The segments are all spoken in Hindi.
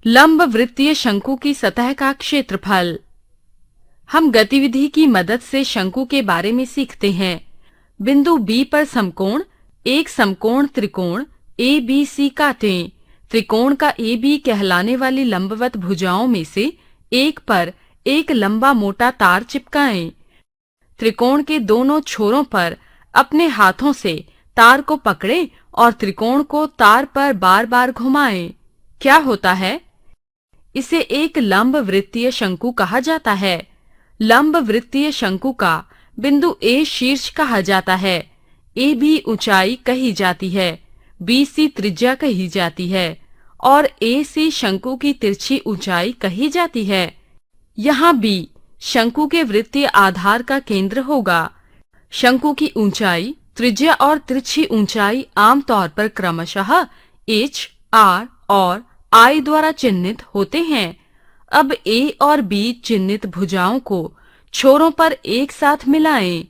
लंब वृत्तीय शंकु की सतह का क्षेत्रफल। हम गतिविधि की मदद से शंकु के बारे में सीखते हैं। बिंदु B पर समकोण एक समकोण त्रिकोण ABC काटें। त्रिकोण का AB कहलाने वाली लंबवत भुजाओं में से एक पर एक लंबा मोटा तार चिपकाएं। त्रिकोण के दोनों छोरों पर अपने हाथों से तार को पकड़ें और त्रिकोण को तार पर बार बार घुमाएं। क्या होता है? इसे एक लंब वृत्तीय शंकु कहा जाता है। लंब वृत्तीय शंकु का बिंदु A शीर्ष कहा जाता है, AB ऊंचाई कही जाती है, BC त्रिज्या कही जाती है और AC शंकु की तिरछी ऊंचाई कही जाती है। यहाँ B शंकु के वृत्तीय आधार का केंद्र होगा। शंकु की ऊंचाई, त्रिज्या और तिरछी ऊंचाई आमतौर पर क्रमशः H, R और I द्वारा चिन्हित होते हैं। अब A और B चिन्हित भुजाओं को छोरों पर एक साथ मिलाएं।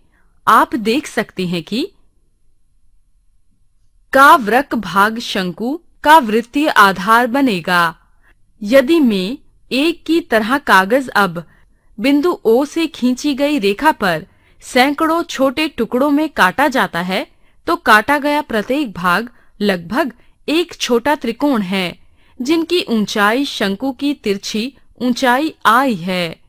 आप देख सकते हैं कि का वृक्क भाग शंकु का वृत्तीय आधार बनेगा। यदि मैं एक की तरह कागज अब बिंदु O से खींची गई रेखा पर सैकड़ों छोटे टुकड़ों में काटा जाता है, तो काटा गया प्रत्येक भाग लगभग एक छोटा त्रिकोण है, जिनकी ऊंचाई शंकु की तिरछी ऊंचाई I है।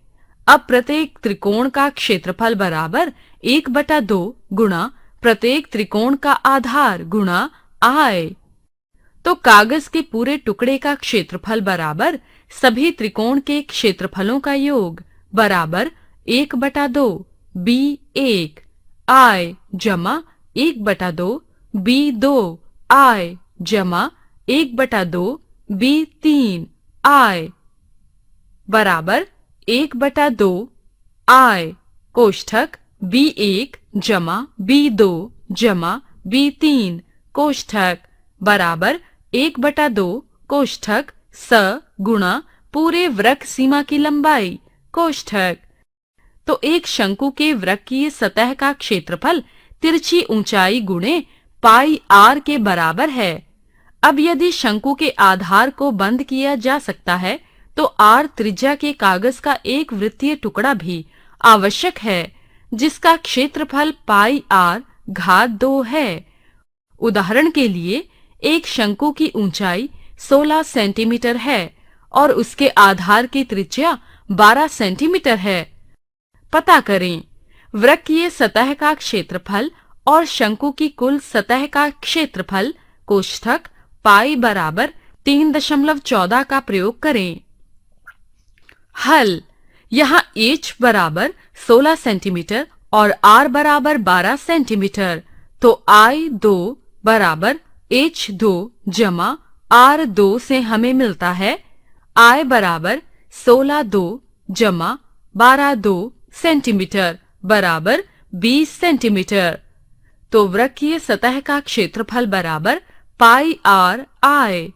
अब प्रत्येक त्रिकोण का क्षेत्रफल बराबर 1/2 गुणा प्रत्येक त्रिकोण का आधार गुणा I। तो कागज के पूरे टुकड़े का क्षेत्रफल बराबर सभी त्रिकोण के क्षेत्रफलों का योग बराबर 1/2 B1 I जमा 1/2 B2 I जमा 1/2 B3 I बराबर 1/2 I कोष्ठक B1 जमा B2 जमा B3 कोष्ठक बराबर 1/2 कोष्ठक स गुणा पूरे वृक्क सीमा की लंबाई कोष्ठक। तो एक शंकु के वृक्कीय सतह का क्षेत्रफल तिरछी ऊंचाई गुणे पाई R के बराबर है। अब यदि शंकु के आधार को बंद किया जा सकता है, तो R त्रिज्या के कागज का एक वृत्तीय टुकड़ा भी आवश्यक है, जिसका क्षेत्रफल पाई R घात 2 है। उदाहरण के लिए एक शंकु की ऊंचाई 16 सेंटीमीटर है और उसके आधार की त्रिज्या 12 सेंटीमीटर है। पता करें वृक्कीय सतह का क्षेत्रफल और शंकु की कुल सतह का क्षेत्रफल कोष्ठक पाई बराबर 3.14 का प्रयोग करें। हल। यहाँ H बराबर 16 सेंटीमीटर और R बराबर 12 सेंटीमीटर, तो I2 बराबर H2 जमा R2 से हमें मिलता है I बराबर 16.2 जमा 12.2 सेंटीमीटर बराबर 20 सेंटीमीटर। तो वृक्कीय सतह का क्षेत्रफल बराबर पाई R I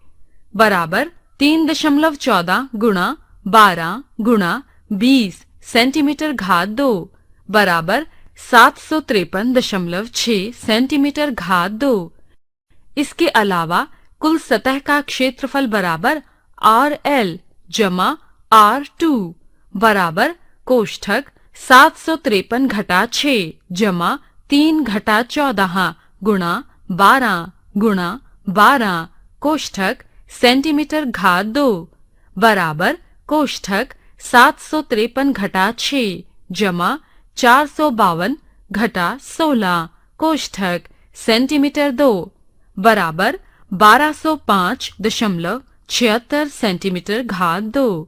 बराबर 3.14 गुणा 12 गुणा 20 सेंटीमीटर घात 2 बराबर 753.6 सेंटीमीटर घात 2। इसके अलावा कुल सतह का क्षेत्रफल बराबर RL जमा R2 बराबर कोष्ठक 753 घटा 6 जमा 3 घटा 14 गुणा 12 गुणा 12 कोष्ठक सेंटीमीटर घात 2 बराबर कोष्ठक 753 घटा 6 जमा 452 घटा 16 कोष्ठक सेंटीमीटर 2 बराबर 1205.76 सेंटीमीटर घात 2।